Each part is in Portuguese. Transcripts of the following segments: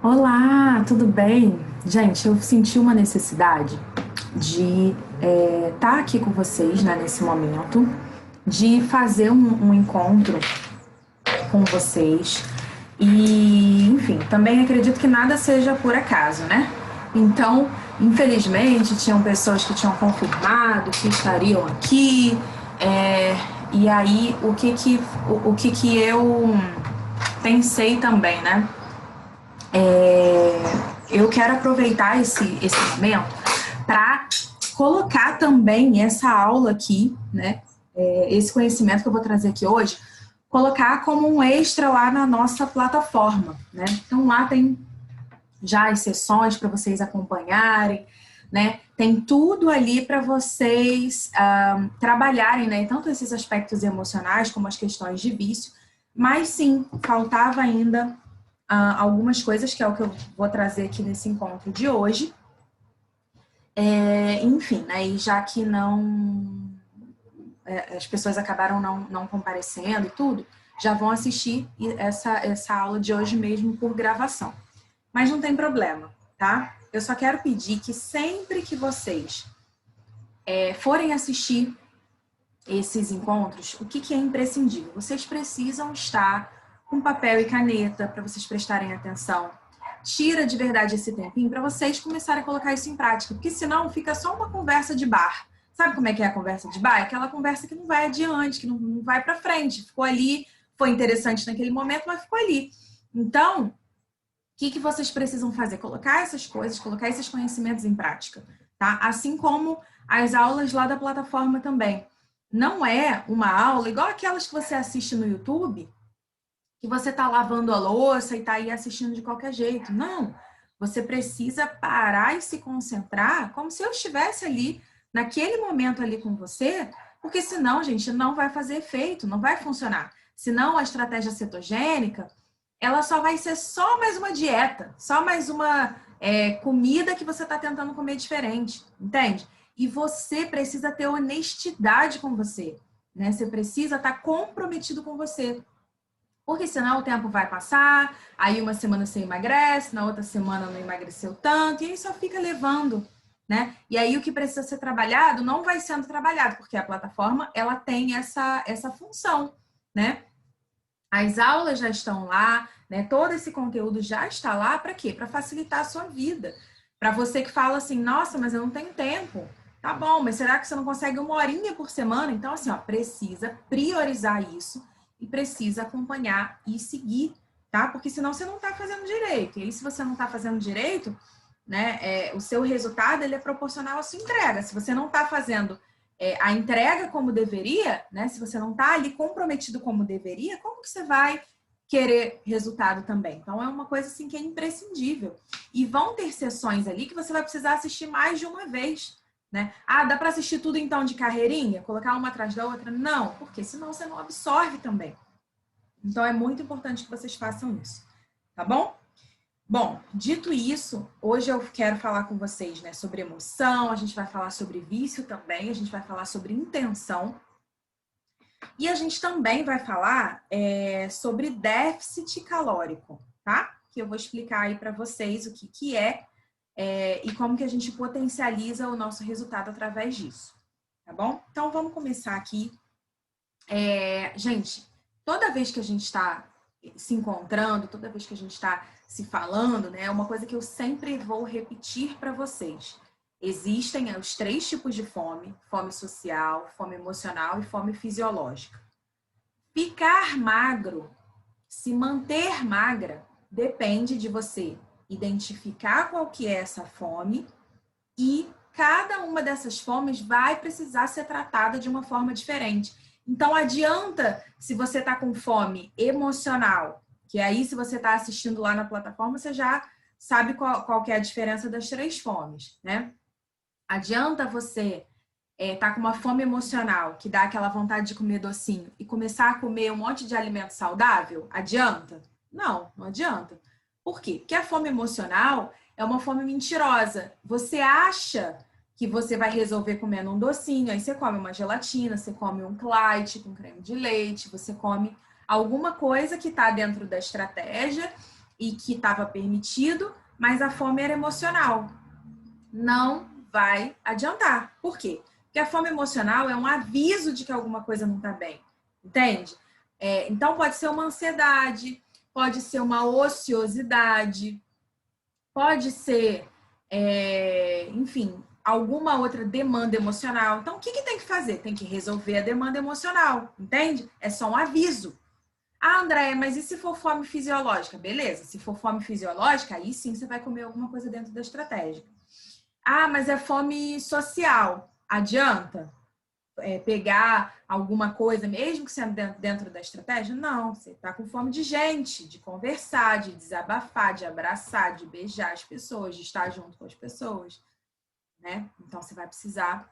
Olá, tudo bem? Gente, eu senti uma necessidade de estar aqui com vocês, né, nesse momento, de fazer um encontro com vocês. E, enfim, também acredito que nada seja por acaso, né? Então, infelizmente, tinham pessoas que tinham confirmado que estariam aqui. é, e aí, o que que eu pensei também, né? Eu quero aproveitar esse momento para colocar também essa aula aqui, né? Esse conhecimento que eu vou trazer aqui hoje, colocar como um extra lá na nossa plataforma, né? Então lá tem já as sessões para vocês acompanharem, né? Tem tudo ali para vocês trabalharem, né? Tanto esses aspectos emocionais como as questões de vício, mas sim, faltava ainda algumas coisas, que é o que eu vou trazer aqui nesse encontro de hoje. Enfim, né, e já que não as pessoas acabaram não comparecendo e tudo, já vão assistir essa aula de hoje mesmo por gravação. Mas não tem problema, tá? Eu só quero pedir que sempre que vocês forem assistir esses encontros, o que é imprescindível? Vocês precisam estar com papel e caneta para vocês prestarem atenção. Tira de verdade esse tempinho para vocês começarem a colocar isso em prática, porque senão fica só uma conversa de bar. Sabe como é que é a conversa de bar? É aquela conversa que não vai adiante, que não vai para frente. Ficou ali, foi interessante naquele momento, mas ficou ali. Então, o que vocês precisam fazer? Colocar essas coisas, colocar esses conhecimentos em prática, tá? Assim como as aulas lá da plataforma também. Não é uma aula igual aquelas que você assiste no YouTube, que você está lavando a louça e está aí assistindo de qualquer jeito. Não. Você precisa parar e se concentrar como se eu estivesse ali, naquele momento ali com você, porque senão, gente, não vai fazer efeito, não vai funcionar. Senão a estratégia cetogênica, ela só vai ser só mais uma dieta, só mais uma comida que você está tentando comer diferente, entende? E você precisa ter honestidade com você, né? Você precisa estar comprometido com você. Porque senão o tempo vai passar, aí uma semana você emagrece, na outra semana não emagreceu tanto, e aí só fica levando, né? E aí o que precisa ser trabalhado não vai sendo trabalhado, porque a plataforma, ela tem essa função, né? As aulas já estão lá, né? Todo esse conteúdo já está lá para quê? Para facilitar a sua vida. Para você que fala assim, nossa, mas eu não tenho tempo. Tá bom, mas será que você não consegue uma horinha por semana? Então, assim, ó, precisa priorizar isso e precisa acompanhar e seguir, tá? Porque senão você não está fazendo direito. E aí, se você não está fazendo direito, né, o seu resultado ele é proporcional à sua entrega. Se você não está fazendo a entrega como deveria, né? Se você não está ali comprometido como deveria, como que você vai querer resultado também? Então é uma coisa assim que é imprescindível. E vão ter sessões ali que você vai precisar assistir mais de uma vez, né? Ah, dá para assistir tudo então de carreirinha, colocar uma atrás da outra? Não, porque senão você não absorve também. Então é muito importante que vocês façam isso, tá bom? Bom, dito isso, hoje eu quero falar com vocês, né, sobre emoção, a gente vai falar sobre vício também, a gente vai falar sobre intenção e a gente também vai falar sobre déficit calórico, tá? Que eu vou explicar aí para vocês o que e como que a gente potencializa o nosso resultado através disso, tá bom? Então vamos começar aqui. Gente, toda vez que a gente está se encontrando, toda vez que a gente está se falando, né, é uma coisa que eu sempre vou repetir para vocês. Existem os três tipos de fome: fome social, fome emocional e fome fisiológica. Ficar magro, se manter magra, depende de você identificar qual que é essa fome e cada uma dessas fomes vai precisar ser tratada de uma forma diferente. Então, adianta se você está com fome emocional, que aí se você está assistindo lá na plataforma, você já sabe qual que é a diferença das três fomes, né? Adianta você tá com uma fome emocional, que dá aquela vontade de comer docinho, e começar a comer um monte de alimento saudável? Adianta? Não, não adianta. Por quê? Porque a fome emocional é uma fome mentirosa. Você acha que você vai resolver comendo um docinho, aí você come uma gelatina, você come um Clyde com creme de leite, você come alguma coisa que está dentro da estratégia e que estava permitido, mas a fome era emocional. Não vai adiantar. Por quê? Porque a fome emocional é um aviso de que alguma coisa não está bem. Entende? Então, pode ser uma ansiedade, pode ser uma ociosidade, pode ser, enfim, alguma outra demanda emocional. Então, o que tem que fazer? Tem que resolver a demanda emocional, entende? É só um aviso. Ah, Andréia, mas e se for fome fisiológica? Beleza, se for fome fisiológica, aí sim você vai comer alguma coisa dentro da estratégia. Ah, mas é fome social. Adianta pegar alguma coisa, mesmo que sendo dentro da estratégia? Não, você está com fome de gente, de conversar, de desabafar, de abraçar, de beijar as pessoas, de estar junto com as pessoas, né? Então, você vai precisar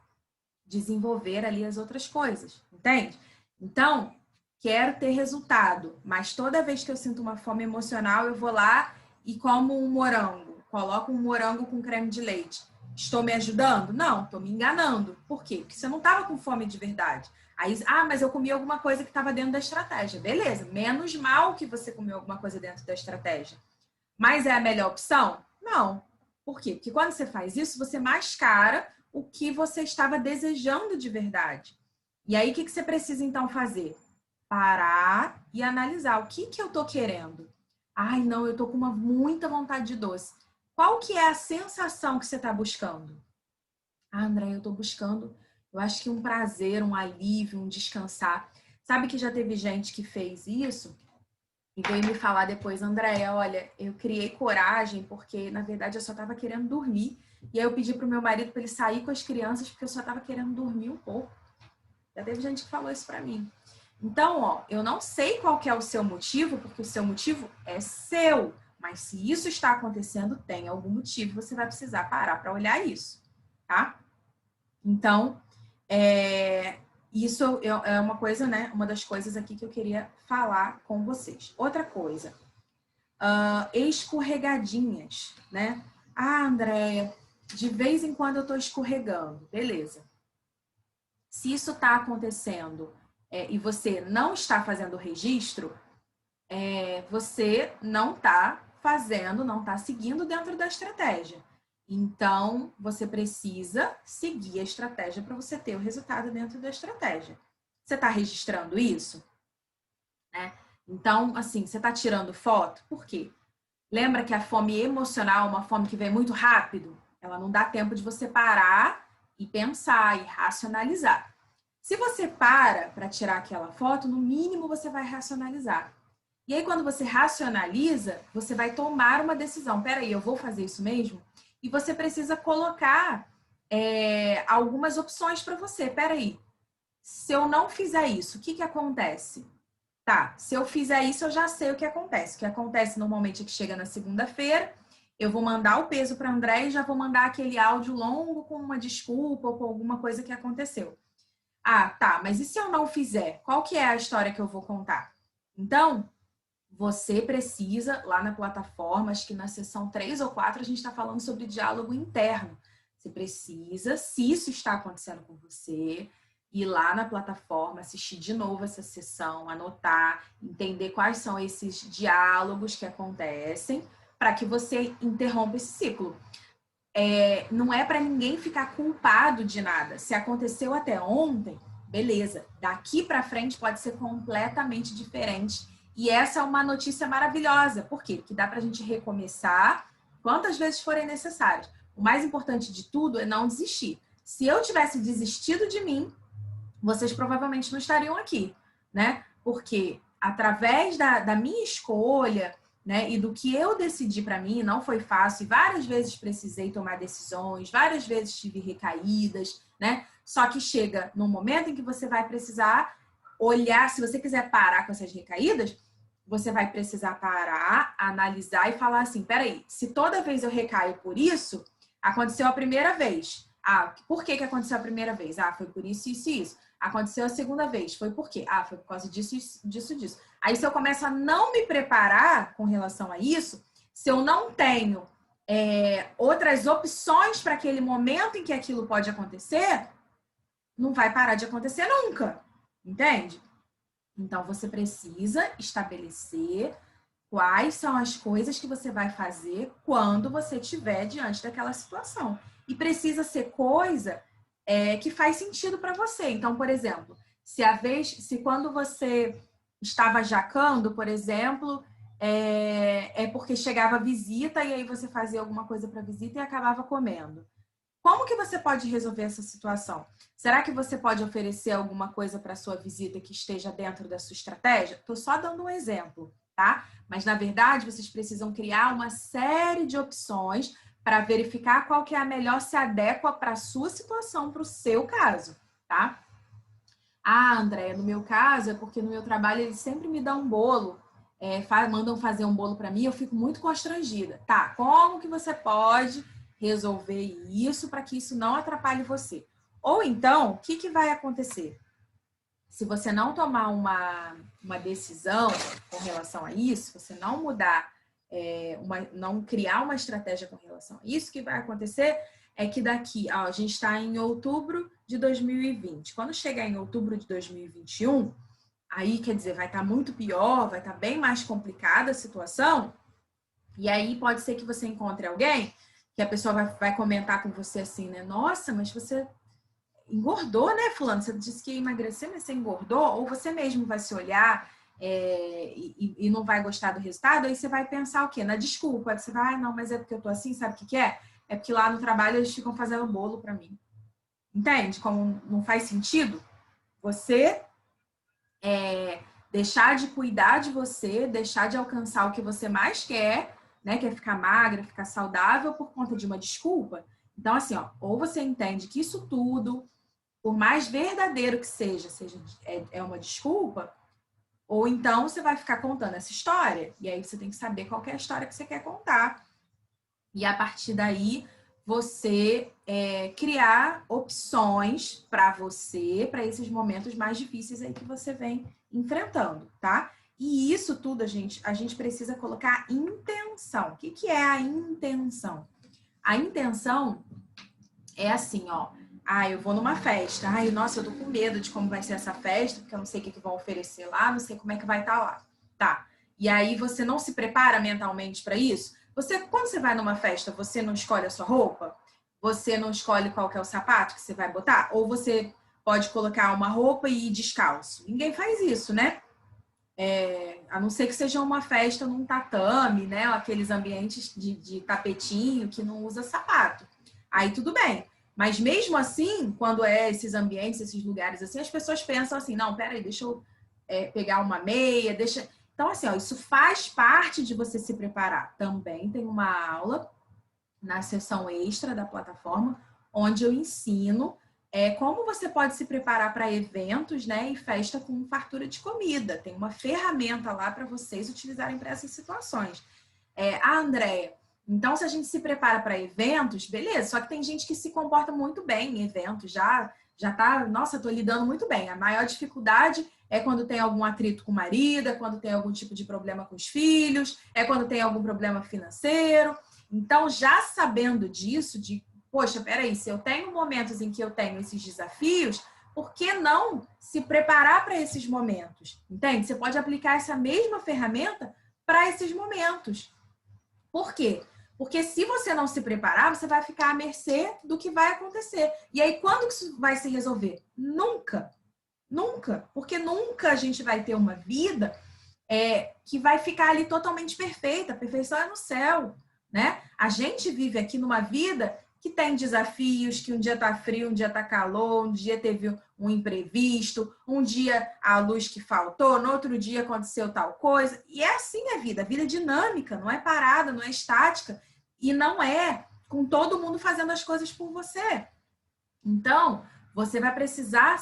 desenvolver ali as outras coisas, entende? Então, quero ter resultado, mas toda vez que eu sinto uma fome emocional, eu vou lá e como um morango, coloco um morango com creme de leite. Estou me ajudando? Não, estou me enganando. Por quê? Porque você não estava com fome de verdade. Aí, mas eu comi alguma coisa que estava dentro da estratégia. Beleza, menos mal que você comeu alguma coisa dentro da estratégia. Mas é a melhor opção? Não. Por quê? Porque quando você faz isso, você mascara o que você estava desejando de verdade. E aí, o que você precisa então fazer? Parar e analisar. O que eu estou querendo? Ai, não, eu estou com muita vontade de doce. Qual que é a sensação que você está buscando? Ah, André, eu estou buscando, eu acho que um prazer, um alívio, um descansar. Sabe que já teve gente que fez isso e veio me falar depois, Andréia, olha, eu criei coragem porque, na verdade, eu só estava querendo dormir. E aí eu pedi para o meu marido para ele sair com as crianças porque eu só estava querendo dormir um pouco. Já teve gente que falou isso para mim. Então, ó, eu não sei qual que é o seu motivo, porque o seu motivo é seu. Mas se isso está acontecendo, tem algum motivo, você vai precisar parar para olhar isso, tá? Então, isso é uma coisa, né? Uma das coisas aqui que eu queria falar com vocês. Outra coisa, escorregadinhas, né? Ah, Andréia, de vez em quando eu tô escorregando. Beleza. Se isso está acontecendo e você não está fazendo o registro, você não está fazendo, não está seguindo dentro da estratégia. Então, você precisa seguir a estratégia para você ter o resultado dentro da estratégia. Você está registrando isso? Né? Então, assim, você está tirando foto? Por quê? Lembra que a fome emocional, uma fome que vem muito rápido, ela não dá tempo de você parar e pensar e racionalizar. Se você para tirar aquela foto, no mínimo você vai racionalizar. E aí, quando você racionaliza, você vai tomar uma decisão. Peraí, eu vou fazer isso mesmo? E você precisa colocar algumas opções para você. Peraí, se eu não fizer isso, o que acontece? Tá, se eu fizer isso, eu já sei o que acontece. O que acontece normalmente é que chega na segunda-feira, eu vou mandar o peso para André e já vou mandar aquele áudio longo com uma desculpa ou com alguma coisa que aconteceu. Ah, tá, mas e se eu não fizer? Qual que é a história que eu vou contar? Então, você precisa, lá na plataforma, acho que na sessão 3 ou 4, a gente está falando sobre diálogo interno. Você precisa, se isso está acontecendo com você, ir lá na plataforma, assistir de novo essa sessão, anotar, entender quais são esses diálogos que acontecem, para que você interrompa esse ciclo. Não é para ninguém ficar culpado de nada. Se aconteceu até ontem, beleza. Daqui para frente pode ser completamente diferente. E essa é uma notícia maravilhosa. Por quê? Porque dá para a gente recomeçar quantas vezes forem necessárias. O mais importante de tudo é não desistir. Se eu tivesse desistido de mim, vocês provavelmente não estariam aqui, né? Porque através da minha escolha, né, e do que eu decidi para mim, não foi fácil, e várias vezes precisei tomar decisões, várias vezes tive recaídas, né? Só que chega num momento em que você vai precisar olhar, se você quiser parar com essas recaídas, você vai precisar parar, analisar e falar assim, peraí, se toda vez eu recaio por isso, aconteceu a primeira vez. Ah, por que aconteceu a primeira vez? Ah, foi por isso, isso e isso. Aconteceu a segunda vez. Foi por quê? Ah, foi por causa disso, disso. Aí, se eu começo a não me preparar com relação a isso, se eu não tenho outras opções para aquele momento em que aquilo pode acontecer, não vai parar de acontecer nunca. Entende? Então, você precisa estabelecer quais são as coisas que você vai fazer quando você estiver diante daquela situação. E precisa ser coisa que faz sentido para você. Então, por exemplo, se quando você estava jacando, por exemplo, porque chegava visita e aí você fazia alguma coisa para visita e acabava comendo. Como que você pode resolver essa situação? Será que você pode oferecer alguma coisa para sua visita que esteja dentro da sua estratégia? Estou só dando um exemplo, tá? Mas, na verdade, vocês precisam criar uma série de opções para verificar qual que é a melhor, se adequa para a sua situação, para o seu caso, tá? Ah, Andréia, no meu caso é porque no meu trabalho eles sempre me dão um bolo, mandam fazer um bolo para mim, eu fico muito constrangida. Tá, como que você pode resolver isso para que isso não atrapalhe você? Ou então, o que vai acontecer? Se você não tomar uma decisão com relação a isso, você não mudar, não criar uma estratégia com relação a isso, o que vai acontecer é que daqui, a gente está em outubro de 2020. Quando chegar em outubro de 2021, aí, quer dizer, vai estar muito pior, vai estar bem mais complicada a situação, e aí pode ser que você encontre alguém que a pessoa vai comentar com você assim, né? Nossa, mas você engordou, né, fulano? Você disse que ia emagrecer, mas você engordou? Ou você mesmo vai se olhar e não vai gostar do resultado, aí você vai pensar o quê? Na desculpa. Você vai, não, mas é porque eu tô assim, sabe o que é? É porque lá no trabalho eles ficam fazendo bolo para mim. Entende? Como não faz sentido você deixar de cuidar de você, deixar de alcançar o que você mais quer, né? Que é ficar magra, ficar saudável por conta de uma desculpa. Então, assim, ó, ou você entende que isso tudo, por mais verdadeiro que seja uma desculpa, ou então você vai ficar contando essa história. E aí você tem que saber qual é a história que você quer contar. E a partir daí, você criar opções para você, para esses momentos mais difíceis aí que você vem enfrentando, tá? E isso tudo, a gente precisa colocar intenção. O que é a intenção? A intenção é assim, ó. Ah, eu vou numa festa. Ai, nossa, eu tô com medo de como vai ser essa festa, porque eu não sei o que vão oferecer lá, não sei como é que vai estar lá. Tá. E aí você não se prepara mentalmente para isso? Quando você vai numa festa, você não escolhe a sua roupa? Você não escolhe qual que é o sapato que você vai botar? Ou você pode colocar uma roupa e ir descalço? Ninguém faz isso, né? A não ser que seja uma festa num tatame, né? Aqueles ambientes de tapetinho que não usa sapato. Aí tudo bem. Mas mesmo assim, quando esses ambientes, esses lugares assim, as pessoas pensam assim, não, peraí, deixa eu pegar uma meia, deixa... Então, assim, ó, isso faz parte de você se preparar. Também tem uma aula na sessão extra da plataforma, onde eu ensino como você pode se preparar para eventos, né, e festa com fartura de comida. Tem uma ferramenta lá para vocês utilizarem para essas situações. Andréia, então se a gente se prepara para eventos, beleza, só que tem gente que se comporta muito bem em eventos, já tá, nossa, tô lidando muito bem. A maior dificuldade é quando tem algum atrito com o marido, é quando tem algum tipo de problema com os filhos, é quando tem algum problema financeiro. Então, já sabendo disso, poxa, peraí, se eu tenho momentos em que eu tenho esses desafios, por que não se preparar para esses momentos? Entende? Você pode aplicar essa mesma ferramenta para esses momentos. Por quê? Porque se você não se preparar, você vai ficar à mercê do que vai acontecer. E aí, quando que isso vai se resolver? Nunca. Nunca. Porque nunca a gente vai ter uma vida que vai ficar ali totalmente perfeita. A perfeição é no céu, né? A gente vive aqui numa vida que tem desafios, que um dia tá frio, um dia tá calor, um dia teve um imprevisto, um dia a luz que faltou, no outro dia aconteceu tal coisa. E é assim a vida é dinâmica, não é parada, não é estática e não é com todo mundo fazendo as coisas por você. Então, você vai precisar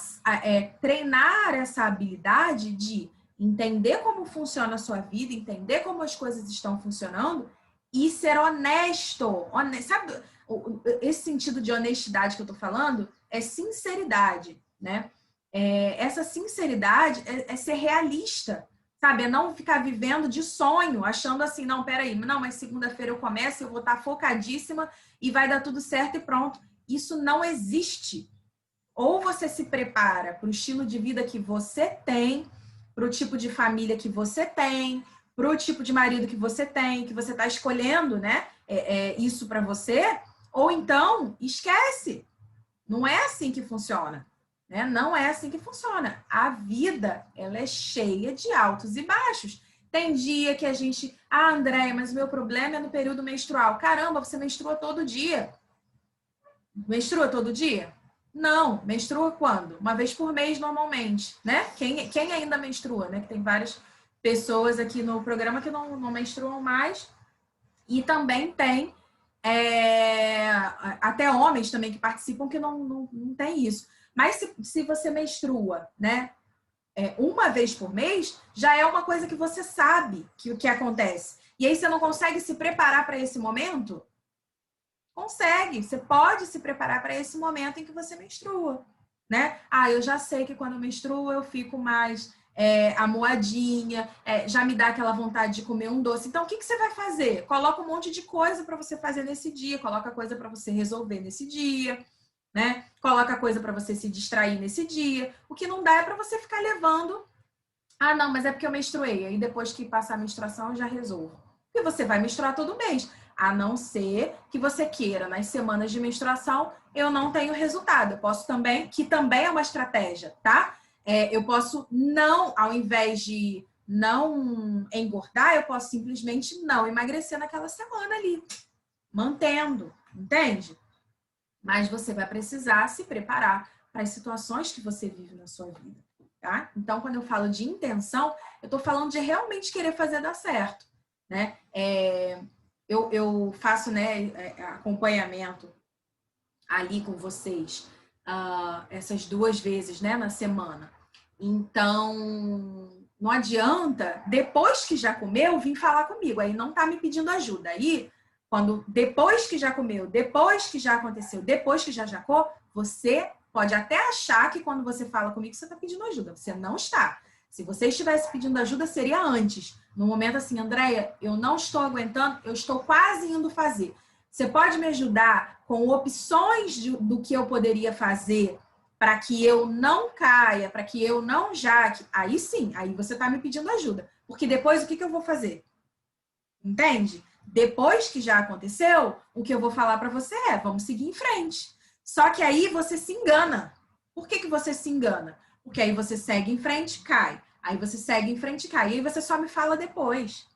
treinar essa habilidade de entender como funciona a sua vida, entender como as coisas estão funcionando e ser honesto. Sabe, esse sentido de honestidade que eu tô falando é sinceridade, né? Essa sinceridade é ser realista, sabe? É não ficar vivendo de sonho, achando assim, não, peraí, não, mas segunda-feira eu começo, eu vou estar focadíssima e vai dar tudo certo e pronto. Isso não existe. Ou você se prepara para o estilo de vida que você tem, para o tipo de família que você tem, pro tipo de marido que você tem, que você está escolhendo, né? Isso para você, ou então esquece. Não é assim que funciona, né? Não é assim que funciona. A vida, ela é cheia de altos e baixos. Tem dia que a gente, Andréia, mas o meu problema é no período menstrual. Caramba, você menstrua todo dia. Menstrua todo dia? Não, menstrua quando? Uma vez por mês, normalmente, né? Quem ainda menstrua, né? Que tem várias pessoas aqui no programa que não menstruam mais. E também tem até homens também que participam que não tem isso. Mas se você menstrua, né? Uma vez por mês, já é uma coisa que você sabe que o que acontece. E aí você não consegue se preparar para esse momento? Consegue, você pode se preparar para esse momento em que você menstrua, né? Eu já sei que quando eu menstruo eu fico mais amuadinha, já me dá aquela vontade de comer um doce. Então, o que você vai fazer? Coloca um monte de coisa para você fazer nesse dia, coloca coisa para você resolver nesse dia, né? Coloca coisa para você se distrair nesse dia. O que não dá é para você ficar levando. Não, mas é porque eu menstruei. Aí depois que passar a menstruação eu já resolvo. E você vai menstruar todo mês. A não ser que você queira, nas semanas de menstruação, eu não tenho resultado. Eu posso também, que também é uma estratégia, tá? Eu posso não, ao invés de não engordar, eu posso simplesmente não emagrecer naquela semana ali, mantendo, entende? Mas você vai precisar se preparar para as situações que você vive na sua vida, tá? Então, quando eu falo de intenção, eu estou falando de realmente querer fazer dar certo, né? Eu faço, né, acompanhamento ali com vocês essas 2 vezes, né, na semana. Então, não adianta, depois que já comeu, vir falar comigo. Aí não tá me pedindo ajuda. Aí, depois que já comeu, depois que já aconteceu, depois que já jacou, você pode até achar que quando você fala comigo, você está pedindo ajuda. Você não está. Se você estivesse pedindo ajuda, seria antes. No momento assim, Andréia, eu não estou aguentando, eu estou quase indo fazer. Você pode me ajudar com opções do que eu poderia fazer para que eu não caia, para que eu não jaque? Aí sim, aí você está me pedindo ajuda. Porque depois o que eu vou fazer? Entende? Depois que já aconteceu, o que eu vou falar para você é, vamos seguir em frente. Só que aí você se engana. Por que você se engana? Porque aí você segue em frente, cai. Aí você segue em frente, cai. E aí você só me fala depois.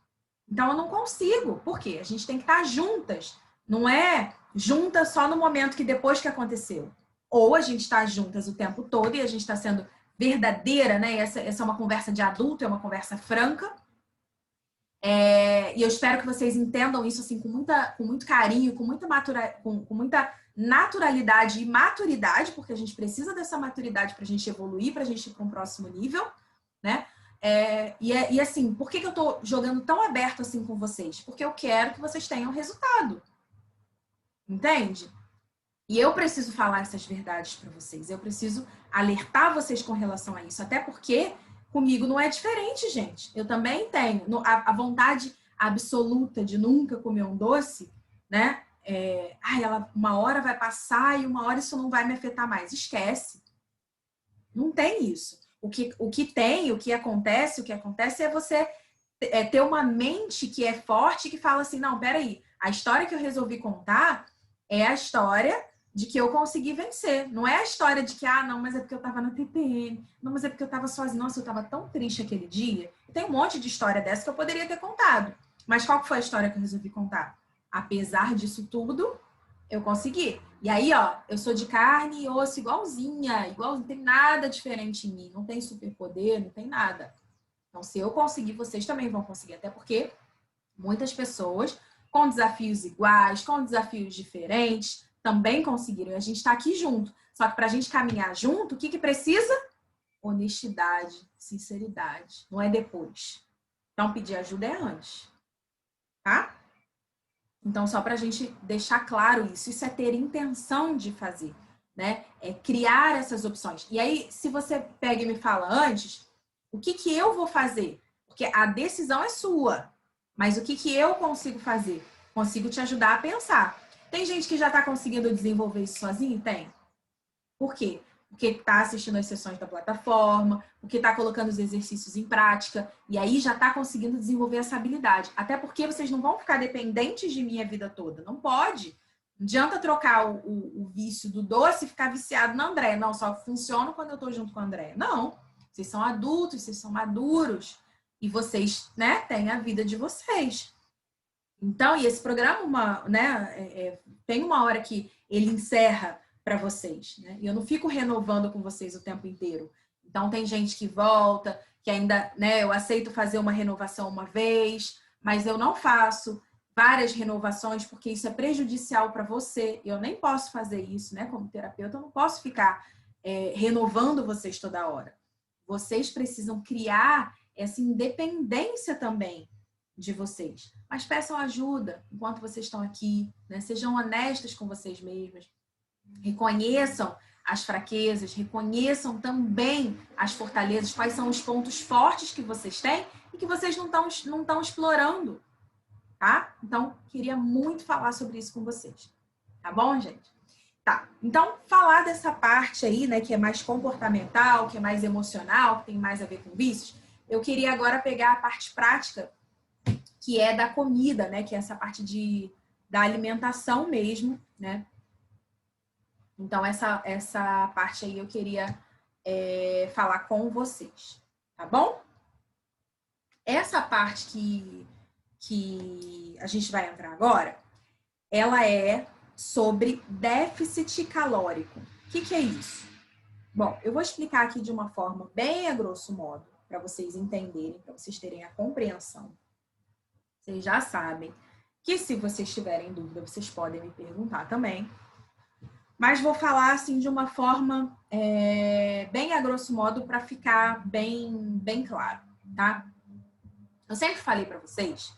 Então eu não consigo. Por quê? A gente tem que estar juntas. Não é junta só no momento que depois que aconteceu. Ou a gente está juntas o tempo todo e a gente está sendo verdadeira, né? Essa é uma conversa de adulto, é uma conversa franca. E eu espero que vocês entendam isso assim com muito carinho, com muita naturalidade e maturidade, porque a gente precisa dessa maturidade para a gente evoluir, para a gente ir para um próximo nível, né? E assim, por que eu estou jogando tão aberto assim com vocês? Porque eu quero que vocês tenham resultado, entende? E eu preciso falar essas verdades para vocês, eu preciso alertar vocês com relação a isso, até porque comigo não é diferente, gente. Eu também tenho a vontade absoluta de nunca comer um doce, né? Uma hora vai passar e uma hora isso não vai me afetar mais. Esquece. Não tem isso. O que acontece é você ter uma mente que é forte, que fala assim, não, peraí, a história que eu resolvi contar é a história de que eu consegui vencer. Não é a história de que, não, mas é porque eu tava na TPM, não, mas é porque eu tava sozinha, nossa, eu tava tão triste aquele dia. Tem um monte de história dessa que eu poderia ter contado. Mas qual que foi a história que eu resolvi contar? Apesar disso tudo, eu consegui. E aí, eu sou de carne e osso igualzinha, não tem nada diferente em mim, não tem superpoder, não tem nada. Então, se eu conseguir, vocês também vão conseguir, até porque muitas pessoas com desafios iguais, com desafios diferentes, também conseguiram. E a gente está aqui junto. Só que para a gente caminhar junto, o que precisa? Honestidade, sinceridade. Não é depois. Então, pedir ajuda é antes. Tá? Então, só para a gente deixar claro isso. Isso é ter intenção de fazer, né? É criar essas opções. E aí, se você pega e me fala antes, o que eu vou fazer? Porque a decisão é sua. Mas o que eu consigo fazer? Consigo te ajudar a pensar. Tem gente que já está conseguindo desenvolver isso sozinho? Tem. Por quê? porque está assistindo as sessões da plataforma, porque está colocando os exercícios em prática, e aí já está conseguindo desenvolver essa habilidade. Até porque vocês não vão ficar dependentes de mim a vida toda. Não pode. Não adianta trocar o vício do doce e ficar viciado na André. Não, só funciona quando eu estou junto com a André. Não. Vocês são adultos, vocês são maduros. E vocês, né, têm a vida de vocês. Então, e esse programa, tem uma hora que ele encerra para vocês, né? E eu não fico renovando com vocês o tempo inteiro. Então, tem gente que volta, que ainda, né, eu aceito fazer uma renovação uma vez, mas eu não faço várias renovações porque isso é prejudicial para você. Eu nem posso fazer isso, né? Como terapeuta, eu não posso ficar renovando vocês toda hora. Vocês precisam criar essa independência também de vocês. Mas peçam ajuda enquanto vocês estão aqui, né? Sejam honestas com vocês mesmos. Reconheçam as fraquezas, reconheçam também as fortalezas, quais são os pontos fortes que vocês têm e que vocês não estão explorando, tá? Então, queria muito falar sobre isso com vocês. Tá bom, gente? Tá, então, falar dessa parte aí, né, que é mais comportamental, que é mais emocional, que tem mais a ver com vícios, eu queria agora pegar a parte prática, que é da comida, né, que é essa parte da alimentação mesmo, né? Então, essa parte aí eu queria falar com vocês, tá bom? Essa parte que a gente vai entrar agora, ela é sobre déficit calórico. O que é isso? Bom, eu vou explicar aqui de uma forma bem a grosso modo, para vocês entenderem, para vocês terem a compreensão. Vocês já sabem que se vocês tiverem dúvida, vocês podem me perguntar também. Mas vou falar assim de uma forma bem a grosso modo para ficar bem claro, tá? Eu sempre falei para vocês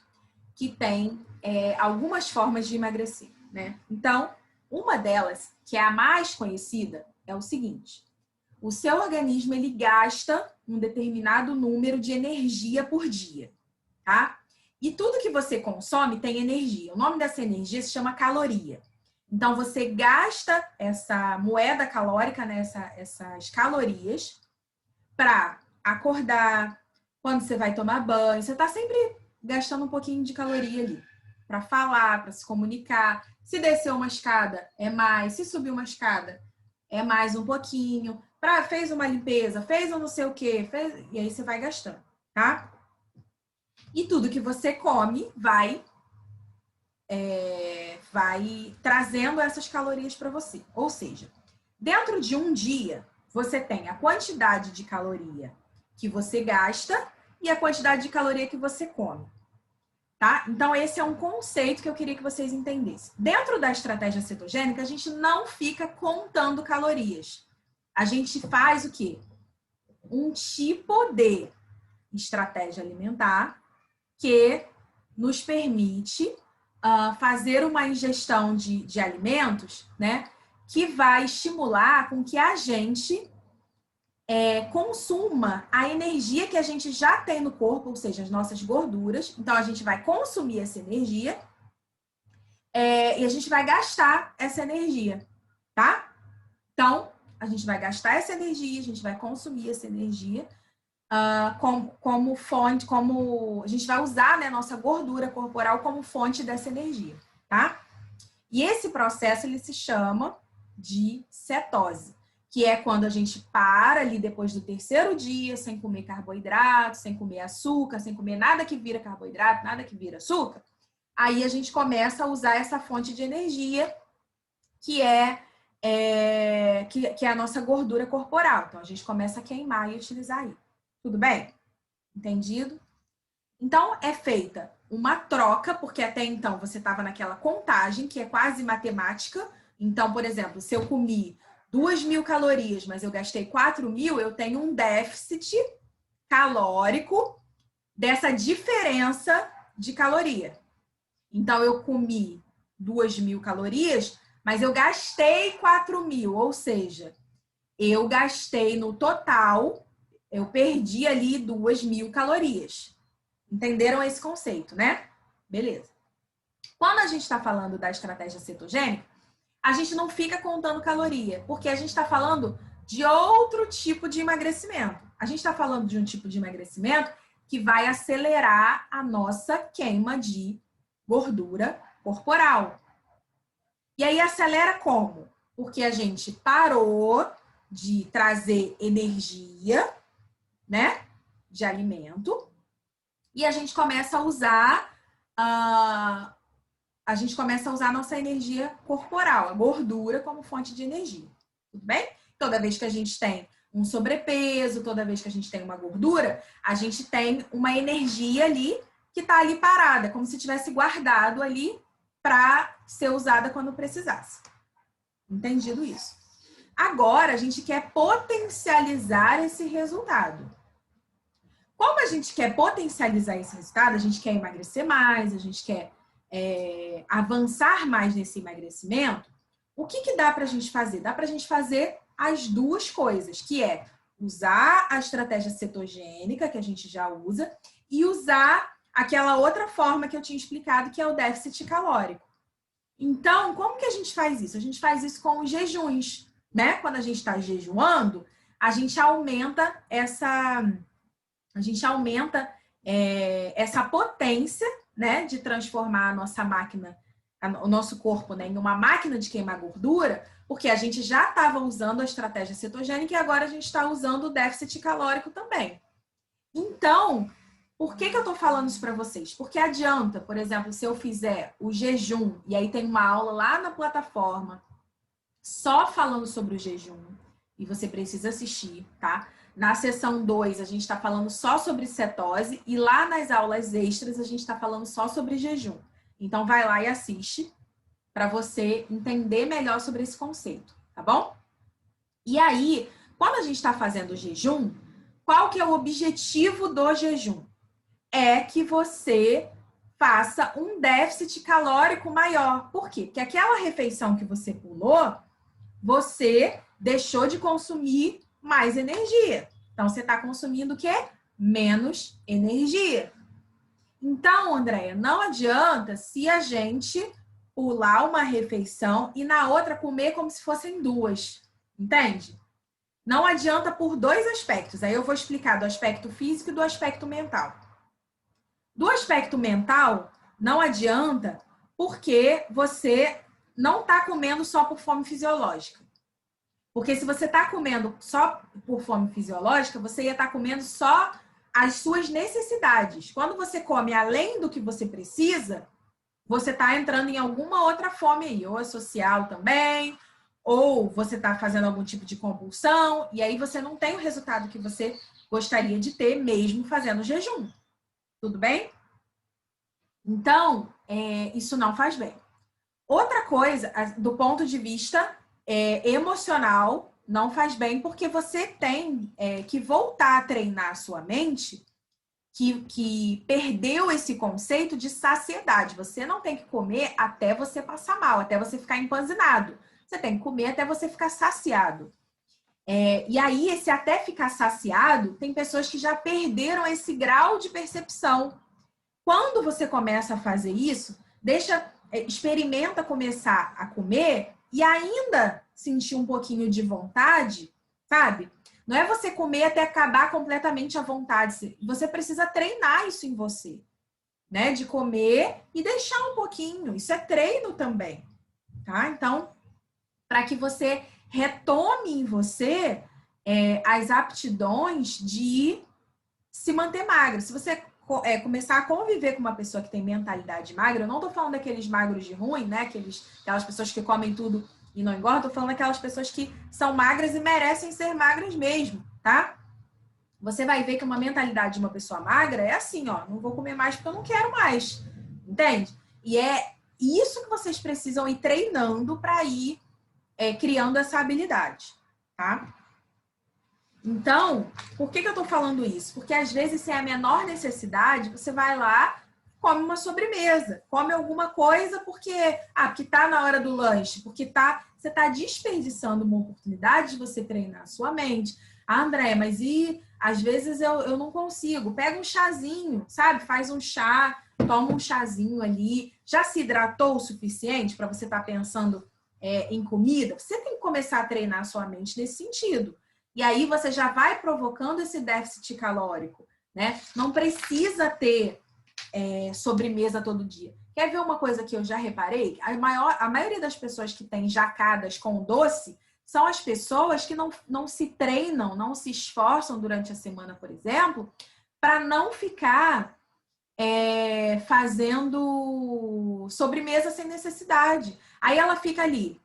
que tem algumas formas de emagrecer, né? Então, uma delas, que é a mais conhecida, é o seguinte: o seu organismo ele gasta um determinado número de energia por dia, tá? E tudo que você consome tem energia. O nome dessa energia se chama caloria. Então, você gasta essa moeda calórica, né, essas calorias, para acordar, quando você vai tomar banho. Você está sempre gastando um pouquinho de caloria ali. Para falar, para se comunicar. Se descer uma escada, é mais. Se subir uma escada, é mais um pouquinho. Fez uma limpeza, fez um não sei o quê. E aí você vai gastando, tá? E tudo que você come vai trazendo essas calorias para você. Ou seja, dentro de um dia, você tem a quantidade de caloria que você gasta e a quantidade de caloria que você come. Tá? Então, esse é um conceito que eu queria que vocês entendessem. Dentro da estratégia cetogênica, a gente não fica contando calorias. A gente faz o quê? Um tipo de estratégia alimentar que nos permite fazer uma ingestão de alimentos, né, que vai estimular com que a gente consuma a energia que a gente já tem no corpo, ou seja, as nossas gorduras. Então, a gente vai consumir essa energia e a gente vai gastar essa energia, tá? Então, a gente vai gastar essa energia, a gente vai consumir essa energia como fonte, a gente vai usar, né, nossa gordura corporal como fonte dessa energia, tá? E esse processo, ele se chama de cetose, que é quando a gente para ali depois do terceiro dia, sem comer carboidrato, sem comer açúcar, sem comer nada que vira carboidrato, nada que vira açúcar, aí a gente começa a usar essa fonte de energia que é a nossa gordura corporal. Então, a gente começa a queimar e utilizar aí. Tudo bem? Entendido? Então, é feita uma troca, porque até então você estava naquela contagem, que é quase matemática. Então, por exemplo, se eu comi 2.000 calorias, mas eu gastei 4.000, eu tenho um déficit calórico dessa diferença de caloria. Então, eu comi 2.000 calorias, mas eu gastei 4.000, ou seja, eu gastei no total, eu perdi ali 2.000 calorias. Entenderam esse conceito, né? Beleza. Quando a gente está falando da estratégia cetogênica, a gente não fica contando caloria, porque a gente está falando de outro tipo de emagrecimento. A gente está falando de um tipo de emagrecimento que vai acelerar a nossa queima de gordura corporal. E aí acelera como? Porque a gente parou de trazer energia, né, de alimento, e a gente começa a usar a nossa energia corporal, a gordura como fonte de energia. Tudo bem? Toda vez que a gente tem um sobrepeso, toda vez que a gente tem uma gordura, a gente tem uma energia ali que está ali parada, como se tivesse guardado ali para ser usada quando precisasse. Entendido isso? Agora, a gente quer potencializar esse resultado. Como a gente quer potencializar esse resultado, a gente quer emagrecer mais, a gente quer avançar mais nesse emagrecimento, o que dá para a gente fazer? Dá para a gente fazer as duas coisas, que é usar a estratégia cetogênica, que a gente já usa, e usar aquela outra forma que eu tinha explicado, que é o déficit calórico. Então, como que a gente faz isso? A gente faz isso com os jejuns, né? Quando a gente está jejuando, a gente aumenta essa potência, né, de transformar a nossa máquina, o nosso corpo, né, em uma máquina de queimar gordura, porque a gente já estava usando a estratégia cetogênica e agora a gente está usando o déficit calórico também. Então, por que eu estou falando isso para vocês? Porque adianta, por exemplo, se eu fizer o jejum, e aí tem uma aula lá na plataforma só falando sobre o jejum, e você precisa assistir, tá? Na sessão 2, a gente está falando só sobre cetose, e lá nas aulas extras, a gente está falando só sobre jejum. Então, vai lá e assiste para você entender melhor sobre esse conceito, tá bom? E aí, quando a gente está fazendo o jejum, qual que é o objetivo do jejum? É que você faça um déficit calórico maior. Por quê? Porque aquela refeição que você pulou, você deixou de consumir mais energia. Então, você está consumindo o quê? Menos energia. Então, Andréia, não adianta se a gente pular uma refeição e na outra comer como se fossem duas. Entende? Não adianta por dois aspectos. Aí eu vou explicar do aspecto físico e do aspecto mental. Do aspecto mental, não adianta porque você não está comendo só por fome fisiológica. Porque se você está comendo só por fome fisiológica, você ia estar comendo só as suas necessidades. Quando você come além do que você precisa, você está entrando em alguma outra fome aí, ou é social também, ou você está fazendo algum tipo de compulsão, e aí você não tem o resultado que você gostaria de ter, mesmo fazendo jejum. Tudo bem? Então, isso não faz bem. Outra coisa, do ponto de vista emocional, não faz bem, porque você tem que voltar a treinar a sua mente, que perdeu esse conceito de saciedade. Você não tem que comer até você passar mal, até você ficar empanzinado. Você tem que comer até você ficar saciado. E aí, esse até ficar saciado, tem pessoas que já perderam esse grau de percepção. Quando você começa a fazer isso, experimenta começar a comer e ainda sentir um pouquinho de vontade, sabe? Não é você comer até acabar completamente a vontade. Você precisa treinar isso em você, né? De comer e deixar um pouquinho. Isso é treino também, tá? Então, para que você retome em você as aptidões de se manter magra. Se você começar a conviver com uma pessoa que tem mentalidade magra, eu não tô falando daqueles magros de ruim, né? Aquelas pessoas que comem tudo e não engordam, tô falando daquelas pessoas que são magras e merecem ser magras mesmo, tá? Você vai ver que uma mentalidade de uma pessoa magra é assim, ó, não vou comer mais porque eu não quero mais, entende? E é isso que vocês precisam ir treinando para ir criando essa habilidade, tá? Então, por que eu tô falando isso? Porque às vezes, sem a menor necessidade, você vai lá, come uma sobremesa, come alguma coisa porque tá na hora do lanche, porque você tá desperdiçando uma oportunidade de você treinar a sua mente. André, mas às vezes eu não consigo. Pega um chazinho, sabe? Faz um chá, toma um chazinho ali. Já se hidratou o suficiente para você estar pensando em comida, você tem que começar a treinar a sua mente nesse sentido. E aí você já vai provocando esse déficit calórico, né? Não precisa ter sobremesa todo dia. Quer ver uma coisa que eu já reparei? A maioria das pessoas que tem jacadas com doce são as pessoas que não se treinam, não se esforçam durante a semana, por exemplo, para não ficar fazendo sobremesa sem necessidade. Aí ela fica ali,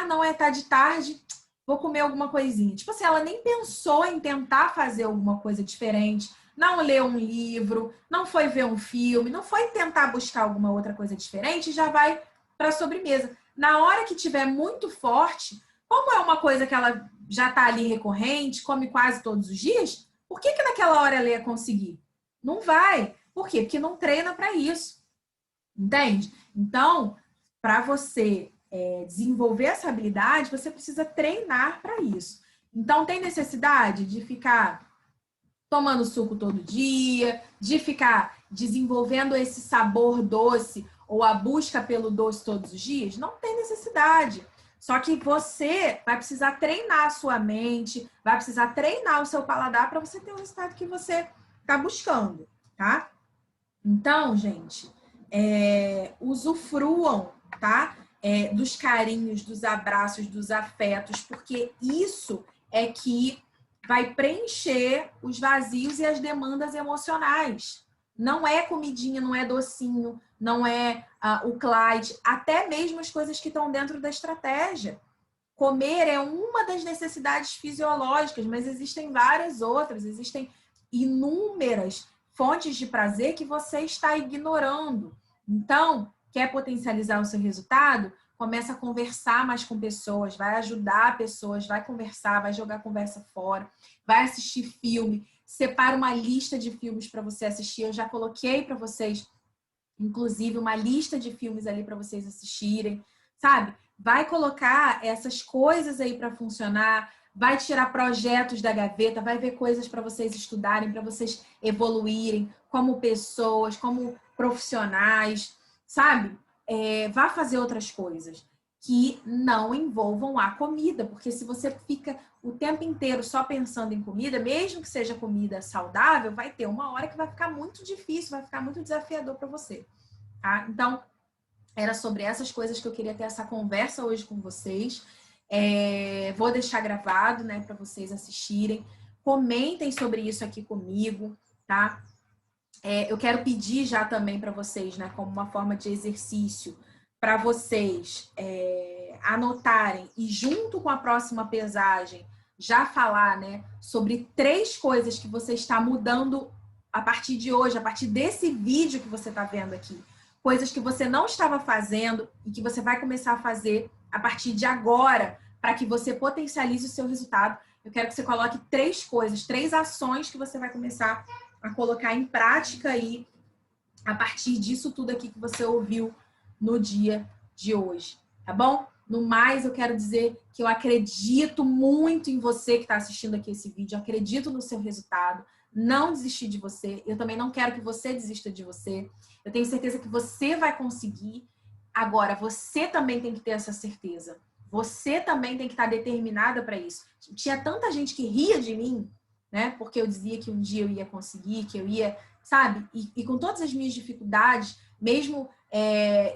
não, tá de tarde, vou comer alguma coisinha. Tipo assim, ela nem pensou em tentar fazer alguma coisa diferente, não leu um livro, não foi ver um filme, não foi tentar buscar alguma outra coisa diferente, já vai para a sobremesa. Na hora que tiver muito forte, como é uma coisa que ela já está ali recorrente, come quase todos os dias, por que naquela hora ela ia conseguir? Não vai. Por quê? Porque não treina para isso. Entende? Então, para você desenvolver essa habilidade, você precisa treinar para isso. Então, tem necessidade de ficar tomando suco todo dia, de ficar desenvolvendo esse sabor doce ou a busca pelo doce todos os dias? Não tem necessidade. Só que você vai precisar treinar a sua mente, vai precisar treinar o seu paladar para você ter o resultado que você está buscando, tá? Então, gente, usufruam, tá? Dos carinhos, dos abraços, dos afetos, porque isso é que vai preencher os vazios e as demandas emocionais. Não é comidinha, não é docinho, não é o Clyde, até mesmo as coisas que estão dentro da estratégia. Comer é uma das necessidades fisiológicas, mas existem várias outras, existem inúmeras fontes de prazer que você está ignorando. Então, quer potencializar o seu resultado? Começa a conversar mais com pessoas, vai ajudar pessoas, vai conversar, vai jogar conversa fora, vai assistir filme, separa uma lista de filmes para você assistir. Eu já coloquei para vocês, inclusive, uma lista de filmes ali para vocês assistirem, sabe? Vai colocar essas coisas aí para funcionar, vai tirar projetos da gaveta, vai ver coisas para vocês estudarem, para vocês evoluírem como pessoas, como profissionais, sabe? Vá fazer outras coisas que não envolvam a comida, porque se você fica o tempo inteiro só pensando em comida, mesmo que seja comida saudável, vai ter uma hora que vai ficar muito difícil, vai ficar muito desafiador para você, tá? Então, era sobre essas coisas que eu queria ter essa conversa hoje com vocês. Vou deixar gravado, né, para vocês assistirem. Comentem sobre isso aqui comigo, tá? Eu quero pedir já também para vocês, né, como uma forma de exercício, para vocês anotarem e junto com a próxima pesagem já falar, né, sobre 3 coisas que você está mudando a partir de hoje, a partir desse vídeo que você está vendo aqui. Coisas que você não estava fazendo e que você vai começar a fazer a partir de agora para que você potencialize o seu resultado. Eu quero que você coloque 3 coisas, 3 ações que você vai começar a colocar em prática aí a partir disso tudo aqui que você ouviu no dia de hoje, tá bom? No mais, eu quero dizer que eu acredito muito em você que está assistindo aqui esse vídeo, acredito no seu resultado, não desistir de você, eu também não quero que você desista de você, eu tenho certeza que você vai conseguir. Agora, você também tem que ter essa certeza, você também tem que estar determinada para isso. Tinha tanta gente que ria de mim, né? Porque eu dizia que um dia eu ia conseguir, que eu ia, sabe? E com todas as minhas dificuldades, mesmo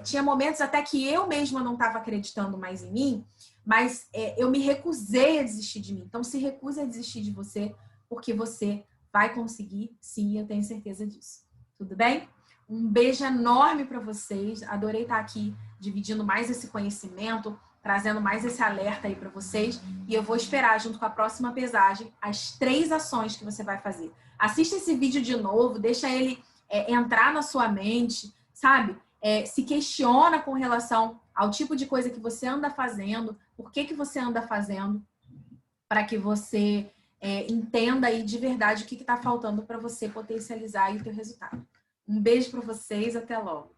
tinha momentos até que eu mesma não estava acreditando mais em mim, mas eu me recusei a desistir de mim. Então, se recuse a desistir de você, porque você vai conseguir, sim, eu tenho certeza disso. Tudo bem? Um beijo enorme para vocês. Adorei estar aqui dividindo mais esse conhecimento, trazendo mais esse alerta aí para vocês. E eu vou esperar, junto com a próxima pesagem, as 3 ações que você vai fazer. Assista esse vídeo de novo, deixa ele entrar na sua mente, sabe? Se questiona com relação ao tipo de coisa que você anda fazendo, por que você anda fazendo, para que você entenda aí de verdade o que está faltando para você potencializar aí o teu resultado. Um beijo para vocês, até logo.